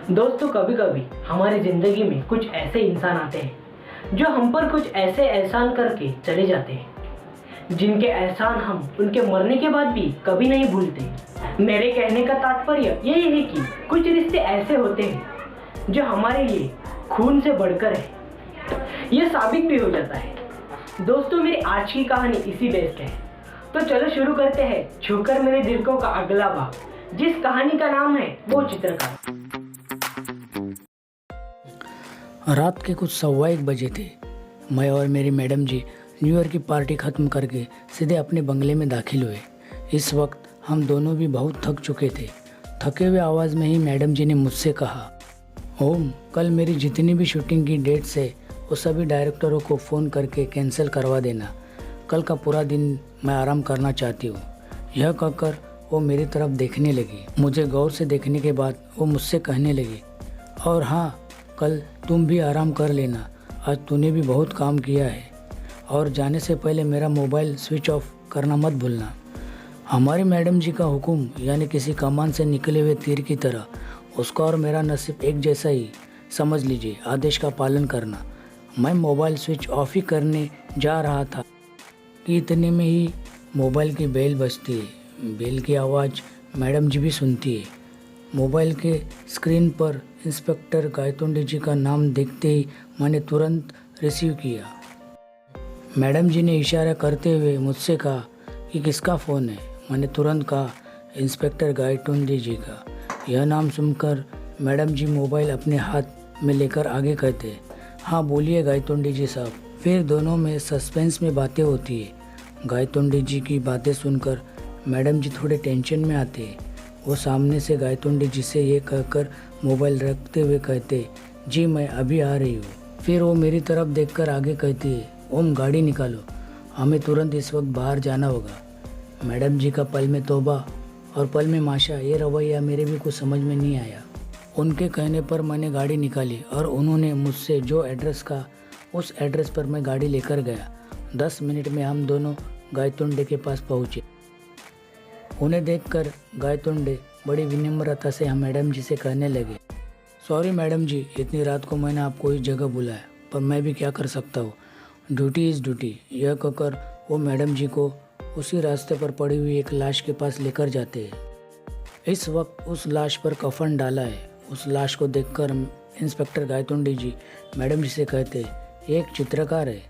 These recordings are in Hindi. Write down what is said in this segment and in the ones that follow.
दोस्तों, कभी कभी हमारी ज़िंदगी में कुछ ऐसे इंसान आते हैं जो हम पर कुछ ऐसे एहसान करके चले जाते हैं जिनके एहसान हम उनके मरने के बाद भी कभी नहीं भूलते। मेरे कहने का तात्पर्य यही है कि कुछ रिश्ते ऐसे होते हैं जो हमारे लिए खून से बढ़कर है। ये साबित भी हो जाता है। दोस्तों, मेरी आज की कहानी इसी बेस्ड है। तो चलो शुरू करते हैं छूकर मेरे दिल को का अगला भाग, जिस कहानी का नाम है वो चित्रकार। रात के कुछ 1:15 बजे थे। मैं और मेरी मैडम जी न्यू ईयर की पार्टी ख़त्म करके सीधे अपने बंगले में दाखिल हुए। इस वक्त हम दोनों भी बहुत थक चुके थे। थके हुए आवाज़ में ही मैडम जी ने मुझसे कहा, ओम, कल मेरी जितनी भी शूटिंग की डेट्स है वो सभी डायरेक्टरों को फ़ोन करके कैंसिल करवा देना। कल का पूरा दिन मैं आराम करना चाहती हूँ। यह कहकर वो मेरी तरफ देखने लगी। मुझे गौर से देखने के बाद वो मुझसे कहने लगी, और हाँ, कल तुम भी आराम कर लेना, आज तूने भी बहुत काम किया है, और जाने से पहले मेरा मोबाइल स्विच ऑफ करना मत भूलना। हमारी मैडम जी का हुक्म यानी किसी कमान से निकले हुए तीर की तरह उसका और मेरा नसीब एक जैसा ही समझ लीजिए, आदेश का पालन करना। मैं मोबाइल स्विच ऑफ ही करने जा रहा था कि इतने में ही मोबाइल की बेल बजती है। बेल की आवाज़ मैडम जी भी सुनती है। मोबाइल के स्क्रीन पर इंस्पेक्टर गायतोंडे जी का नाम देखते ही मैंने तुरंत रिसीव किया। मैडम जी ने इशारा करते हुए मुझसे कहा कि किसका फ़ोन है। मैंने तुरंत कहा, इंस्पेक्टर गायतोंडे जी का। यह नाम सुनकर मैडम जी मोबाइल अपने हाथ में लेकर आगे कहते, हाँ बोलिए गायतोंडे जी साहब। फिर दोनों में सस्पेंस में बातें होती है। गायतोंडे जी की बातें सुनकर मैडम जी थोड़े टेंशन में आते हैं। वो सामने से गायतोंडे जी से ये कहकर मोबाइल रखते हुए कहते, जी मैं अभी आ रही हूँ। फिर वो मेरी तरफ देखकर आगे कहती है, ओम गाड़ी निकालो, हमें तुरंत इस वक्त बाहर जाना होगा। मैडम जी का पल में तौबा और पल में माशा, ये रवैया मेरे भी कुछ समझ में नहीं आया। उनके कहने पर मैंने गाड़ी निकाली और उन्होंने मुझसे जो एड्रेस कहा उस एड्रेस पर मैं गाड़ी लेकर गया। 10 मिनट में हम दोनों गायतोंडे के पास पहुँचे। उन्हें देखकर गायतोंडे बड़ी विनम्रता से हम मैडम जी से कहने लगे, सॉरी मैडम जी, इतनी रात को मैंने आपको इस जगह बुलाया, पर मैं भी क्या कर सकता हूँ, ड्यूटी इज़ ड्यूटी। यह कहकर वो मैडम जी को उसी रास्ते पर पड़ी हुई एक लाश के पास लेकर जाते हैं। इस वक्त उस लाश पर कफन डाला है। उस लाश को देखकर इंस्पेक्टर गायतोंडे जी मैडम जी से कहते, ये एक चित्रकार है।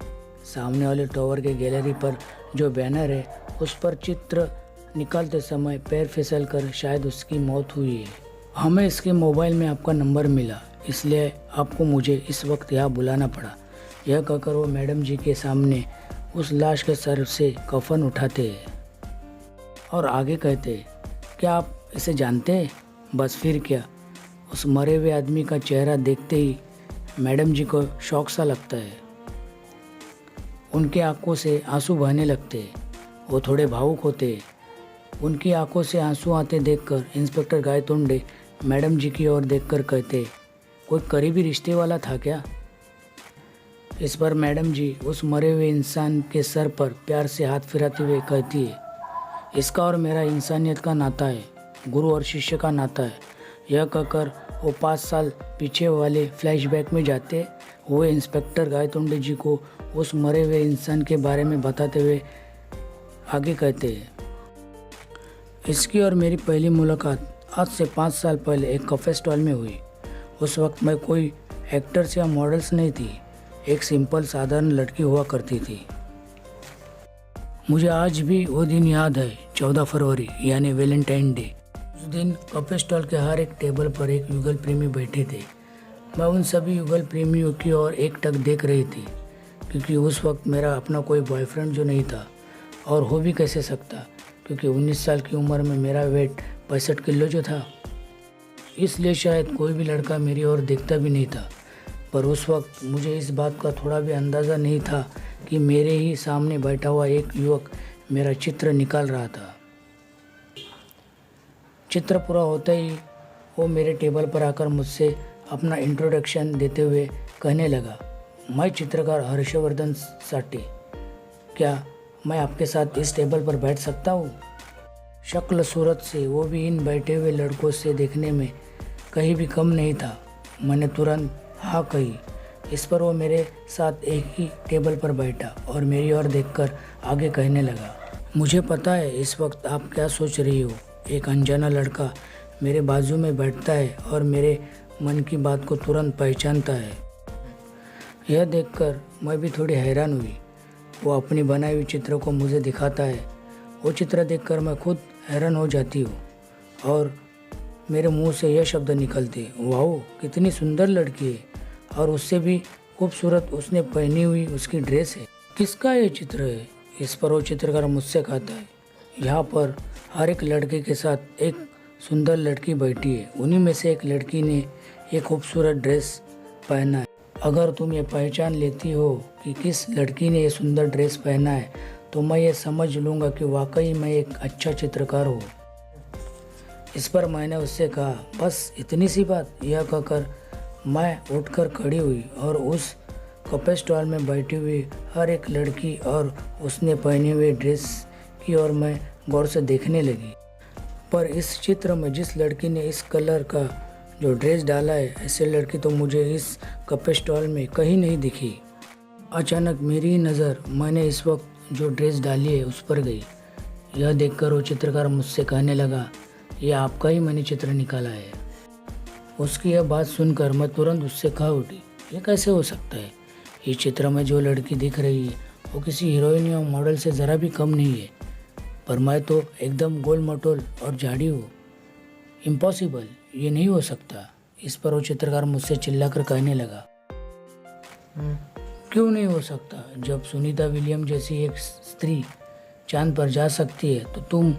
सामने वाले टावर के गैलरी पर जो बैनर है उस पर चित्र निकालते समय पैर फिसल कर शायद उसकी मौत हुई है। हमें इसके मोबाइल में आपका नंबर मिला, इसलिए आपको मुझे इस वक्त यहाँ बुलाना पड़ा। यह कहकर वो मैडम जी के सामने उस लाश के सर से कफन उठाते हैं और आगे कहते, क्या आप इसे जानते हैं? बस फिर क्या, उस मरे हुए आदमी का चेहरा देखते ही मैडम जी को शौक सा लगता है। उनके आंखों से आंसू बहने लगते हैं। वो थोड़े भावुक होते हैं। उनकी आंखों से आंसू आते देखकर इंस्पेक्टर गायतोंडे मैडम जी की ओर देखकर कहते, कोई करीबी रिश्ते वाला था क्या? इस पर मैडम जी उस मरे हुए इंसान के सर पर प्यार से हाथ फिराते हुए कहती है, इसका और मेरा इंसानियत का नाता है, गुरु और शिष्य का नाता है। यह कहकर वो 5 साल पीछे वाले फ्लैशबैक में जाते हुए इंस्पेक्टर गायतोंडे जी को उस मरे हुए इंसान के बारे में बताते हुए आगे कहते हैं, इसकी और मेरी पहली मुलाकात आज से 5 साल पहले एक कॉफ़ी स्टॉल में हुई। उस वक्त मैं कोई एक्टर्स या मॉडल्स नहीं थी, एक सिंपल साधारण लड़की हुआ करती थी। मुझे आज भी वो दिन याद है, 14 फरवरी यानी वैलेंटाइन डे। उस दिन कॉफ़ी स्टॉल के हर एक टेबल पर एक युगल प्रेमी बैठे थे। मैं उन सभी युगल प्रेमियों की ओर एकटक देख रही थी, क्योंकि उस वक्त मेरा अपना कोई बॉयफ्रेंड जो नहीं था, और हो भी कैसे सकता, क्योंकि 19 साल की उम्र में मेरा वेट 65 किलो जो था। इसलिए शायद कोई भी लड़का मेरी ओर देखता भी नहीं था। पर उस वक्त मुझे इस बात का थोड़ा भी अंदाज़ा नहीं था कि मेरे ही सामने बैठा हुआ एक युवक मेरा चित्र निकाल रहा था। चित्र पूरा होते ही वो मेरे टेबल पर आकर मुझसे अपना इंट्रोडक्शन देते हुए कहने लगा, मैं चित्रकार हर्षवर्धन साटी, क्या मैं आपके साथ इस टेबल पर बैठ सकता हूँ? शक्ल सूरत से वो भी इन बैठे हुए लड़कों से देखने में कहीं भी कम नहीं था। मैंने तुरंत हाँ कही। इस पर वो मेरे साथ एक ही टेबल पर बैठा और मेरी ओर देखकर आगे कहने लगा, मुझे पता है इस वक्त आप क्या सोच रही हो। एक अनजाना लड़का मेरे बाजू में बैठता है और मेरे मन की बात को तुरंत पहचानता है। यह देखकर मैं भी थोड़ी हैरान हुई। वो अपनी बनाई हुई चित्र को मुझे दिखाता है। वो चित्र देखकर मैं खुद हैरान हो जाती हूँ और मेरे मुंह से यह शब्द निकलते, वाओ कितनी सुंदर लड़की है, और उससे भी खूबसूरत उसने पहनी हुई उसकी ड्रेस है। किसका ये चित्र है? इस पर वो चित्रकार मुझसे कहता है, यहाँ पर हर एक लड़के के साथ एक सुंदर लड़की बैठी है। उन्हीं में से एक लड़की ने एक खूबसूरत ड्रेस पहना है। अगर तुम ये पहचान लेती हो कि किस लड़की ने ये सुंदर ड्रेस पहना है तो मैं ये समझ लूँगा कि वाकई मैं एक अच्छा चित्रकार हूँ। इस पर मैंने उससे कहा, बस इतनी सी बात। यह कहकर मैं उठकर खड़ी हुई और उस कपड़े स्टॉल में बैठी हुई हर एक लड़की और उसने पहनी हुई ड्रेस की ओर मैं गौर से देखने लगी। पर इस चित्र में जिस लड़की ने इस कलर का जो ड्रेस डाला है, ऐसे लड़की तो मुझे इस कपड़े स्टॉल में कहीं नहीं दिखी। अचानक मेरी नज़र मैंने इस वक्त जो ड्रेस डाली है उस पर गई। यह देखकर वो चित्रकार मुझसे कहने लगा, यह आपका ही मैंने चित्र निकाला है। उसकी यह बात सुनकर मैं तुरंत उससे कह उठी, ये कैसे हो सकता है? इस चित्र में जो लड़की दिख रही है वो किसी हीरोइन या मॉडल से ज़रा भी कम नहीं है, पर मैं तो एकदम गोल मटोल और झाड़ी हूँ। इम्पॉसिबल, ये नहीं हो सकता। इस पर वो चित्रकार मुझसे चिल्लाकर कहने लगा, क्यों नहीं हो सकता? जब सुनीता विलियम जैसी एक स्त्री चांद पर जा सकती है तो तुम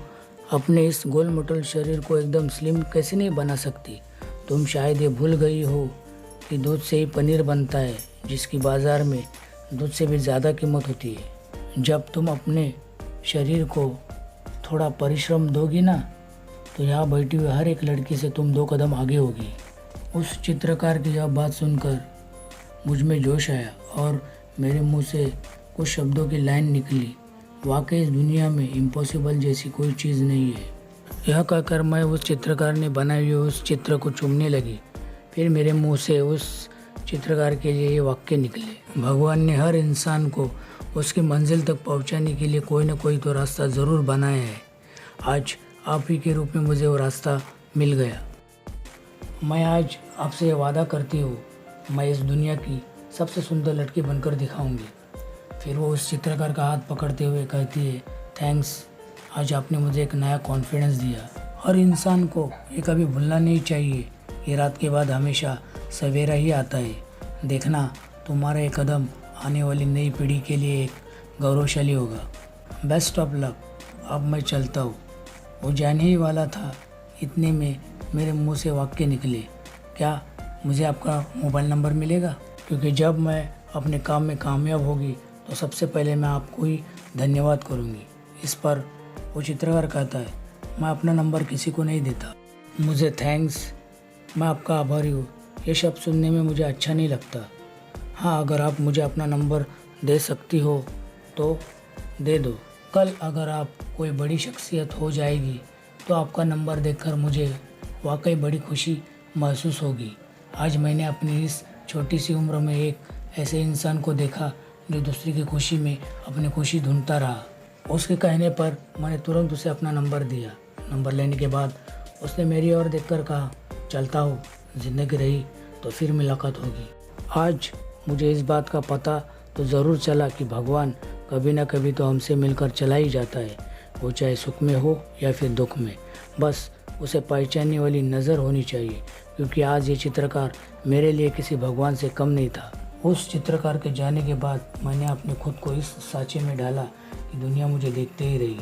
अपने इस गोल मटोल शरीर को एकदम स्लिम कैसे नहीं बना सकती? तुम शायद ये भूल गई हो कि दूध से ही पनीर बनता है, जिसकी बाज़ार में दूध से भी ज़्यादा कीमत होती है। जब तुम अपने शरीर को थोड़ा परिश्रम दोगी ना, तो यहाँ बैठी हुई हर एक लड़की से तुम 2 कदम आगे होगी। उस चित्रकार की यह बात सुनकर मुझ में जोश आया और मेरे मुंह से कुछ शब्दों की लाइन निकली, वाकई इस दुनिया में इम्पॉसिबल जैसी कोई चीज़ नहीं है। यह कहकर मैं उस चित्रकार ने बनाई हुई उस चित्र को चूमने लगी। फिर मेरे मुंह से उस चित्रकार के लिए ये वाक्य निकले, भगवान ने हर इंसान को उसकी मंजिल तक पहुंचाने के लिए कोई न कोई तो रास्ता ज़रूर बनाया है। आज आप ही के रूप में मुझे वो रास्ता मिल गया। मैं आज आपसे ये वादा करती हूँ, मैं इस दुनिया की सबसे सुंदर लड़की बनकर दिखाऊंगी। फिर वो उस चित्रकार का हाथ पकड़ते हुए कहती है, थैंक्स, आज आपने मुझे एक नया कॉन्फिडेंस दिया। हर इंसान को ये कभी भूलना नहीं चाहिए, ये रात के बाद हमेशा सवेरा ही आता है। देखना, तुम्हारा एक कदम आने वाली नई पीढ़ी के लिए एक गौरवशाली होगा। Best of luck. अब मैं चलता हूँ। वो जाने ही वाला था, इतने में मेरे मुंह से वाक्य निकले, क्या मुझे आपका मोबाइल नंबर मिलेगा? क्योंकि जब मैं अपने काम में कामयाब होगी तो सबसे पहले मैं आपको ही धन्यवाद करूँगी। इस पर वो चित्रकार कहता है, मैं अपना नंबर किसी को नहीं देता। मुझे थैंक्स, मैं आपका आभारी हूँ। ये शब्द सुनने में मुझे अच्छा नहीं लगता। हाँ, अगर आप मुझे अपना नंबर दे सकती हो तो दे दो। कल अगर आप कोई बड़ी शख्सियत हो जाएगी तो आपका नंबर देखकर मुझे वाकई बड़ी खुशी महसूस होगी। आज मैंने अपनी इस छोटी सी उम्र में एक ऐसे इंसान को देखा जो दूसरे की खुशी में अपनी खुशी ढूंढता रहा। उसके कहने पर मैंने तुरंत उसे अपना नंबर दिया। नंबर लेने के बाद उसने मेरी ओर देखकर कहा, चलता हूँ, ज़िंदगी रही तो फिर मुलाकात होगी। आज मुझे इस बात का पता तो ज़रूर चला कि भगवान कभी ना कभी तो हमसे मिलकर चला ही जाता है, वो चाहे सुख में हो या फिर दुख में। बस उसे पहचानने वाली नज़र होनी चाहिए, क्योंकि आज ये चित्रकार मेरे लिए किसी भगवान से कम नहीं था। उस चित्रकार के जाने के बाद मैंने अपने खुद को इस सांचे में डाला कि दुनिया मुझे देखते ही रही।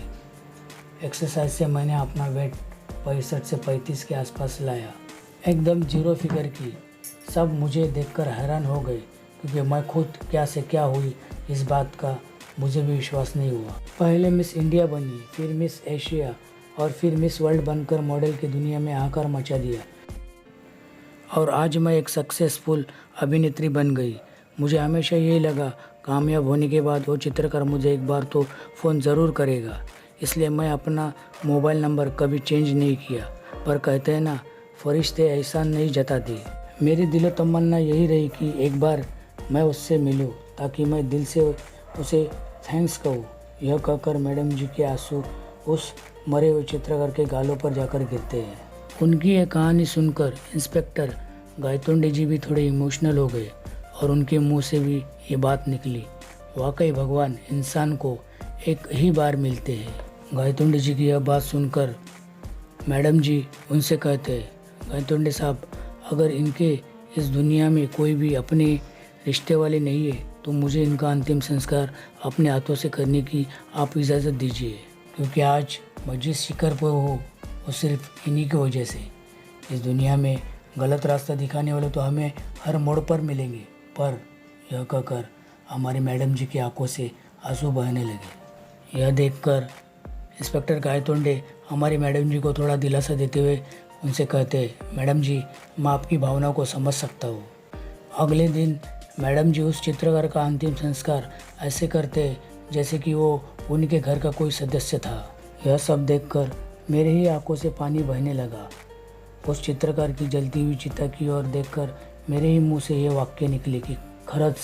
एक्सरसाइज से मैंने अपना वेट 65 से 35 के आसपास लाया, एकदम जीरो फिगर की। सब मुझे देखकर हैरान हो गए, क्योंकि मैं खुद क्या से क्या हुई इस बात का मुझे भी विश्वास नहीं हुआ। पहले मिस इंडिया बनी, फिर मिस एशिया और फिर मिस वर्ल्ड बनकर मॉडल की दुनिया में आकर मचा दिया, और आज मैं एक सक्सेसफुल अभिनेत्री बन गई। मुझे हमेशा यही लगा, कामयाब होने के बाद वो चित्रकार मुझे एक बार तो फ़ोन ज़रूर करेगा, इसलिए मैं अपना मोबाइल नंबर कभी चेंज नहीं किया। पर कहते हैं ना, फरिश्ते एहसान नहीं जताते। मेरी दिलो तमन्ना यही रही कि एक बार मैं उससे मिलूं ताकि मैं दिल से उसे थैंक्स कहूँ। यह कहकर मैडम जी के आंसू उस मरे हुए चित्रकार के गालों पर जाकर गिरते हैं। उनकी ये कहानी सुनकर इंस्पेक्टर गायतोंडे जी भी थोड़े इमोशनल हो गए और उनके मुंह से भी ये बात निकली, वाकई भगवान इंसान को एक ही बार मिलते हैं। गायतोंडे जी की यह बात सुनकर मैडम जी उनसे कहते हैं, गायतोंडे साहब, अगर इनके इस दुनिया में कोई भी अपने रिश्ते वाले नहीं है तो मुझे इनका अंतिम संस्कार अपने हाथों से करने की आप इजाज़त दीजिए, क्योंकि आज मैं जिस शिखर पर हूँ वो सिर्फ इन्हीं की वजह से। इस दुनिया में गलत रास्ता दिखाने वाले तो हमें हर मोड़ पर मिलेंगे। पर यह कहकर हमारी मैडम जी की आंखों से आंसू बहने लगे। यह देखकर इंस्पेक्टर गायतोंडे हमारी मैडम जी को थोड़ा दिलासा देते हुए उनसे कहते, मैडम जी, मैं आपकी भावनाओं को समझ सकता हूँ। अगले दिन मैडम जी उस चित्रकार का अंतिम संस्कार ऐसे करते जैसे कि वो उनके घर का कोई सदस्य था। यह सब देखकर मेरे ही आंखों से पानी बहने लगा। उस चित्रकार की जलती हुई चिता की ओर देखकर मेरे ही मुंह से ये वाक्य निकले कि खरंच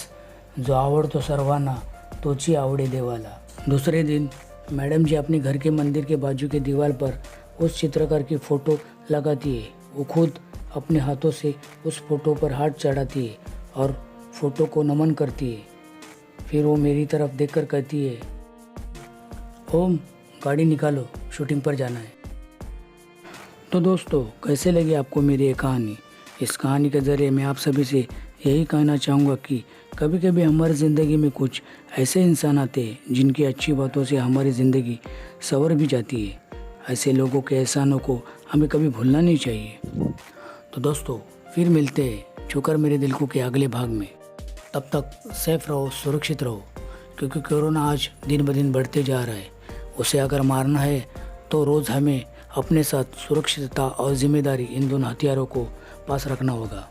जो आवडतो सर्वांना तोची आवडे देवाला। दूसरे दिन मैडम जी अपने घर के मंदिर के बाजू के दीवार पर उस चित्रकार की फ़ोटो लगाती है। वो खुद अपने हाथों से उस फोटो पर हाथ चढ़ाती है और फोटो को नमन करती है। फिर वो मेरी तरफ देखकर कहती है, ओम, गाड़ी निकालो, शूटिंग पर जाना है। तो दोस्तों, कैसे लगी आपको मेरी ये कहानी? इस कहानी के ज़रिए मैं आप सभी से यही कहना चाहूँगा कि कभी कभी हमारी ज़िंदगी में कुछ ऐसे इंसान आते हैं जिनकी अच्छी बातों से हमारी ज़िंदगी संवर भी जाती है। ऐसे लोगों के एहसानों को हमें कभी भूलना नहीं चाहिए। तो दोस्तों, फिर मिलते हैं छूकर मेरे दिल को के अगले भाग में। तब तक सेफ रहो, सुरक्षित रहो, क्योंकि कोरोना आज दिन ब दिन बढ़ते जा रहा है। उसे अगर मारना है तो रोज़ हमें अपने साथ सुरक्षितता और जिम्मेदारी, इन दोनों हथियारों को पास रखना होगा।